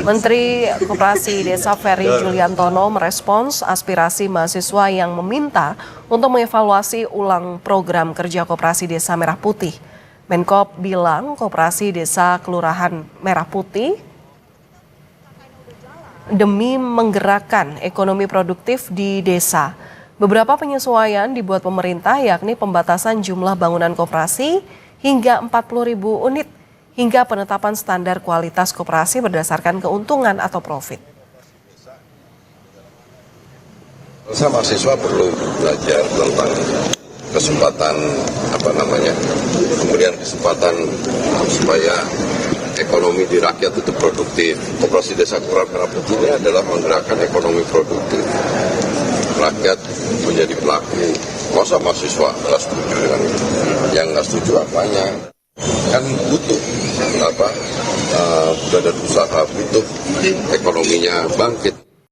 Menteri Koperasi Desa Ferry Juliantono merespons aspirasi mahasiswa yang meminta untuk mengevaluasi ulang program kerja Koperasi Desa Merah Putih. Menkop bilang Koperasi Desa Kelurahan Merah Putih demi menggerakkan ekonomi produktif di desa. Beberapa penyesuaian dibuat pemerintah, yakni pembatasan jumlah bangunan koperasi hingga 40.000 unit, hingga penetapan standar kualitas koperasi berdasarkan keuntungan atau profit. Mahasiswa perlu belajar tentang kesempatan kemudian kesempatan supaya ekonomi di rakyat itu produktif. Koperasi Desa Kelurahan Merah Putih ini adalah menggerakkan ekonomi produktif. Rakyat menjadi pelaku. Masa mahasiswa nggak setuju dengan itu? Yang nggak setuju apanya? Kan butuh badan usaha, butuh ekonominya bangkit.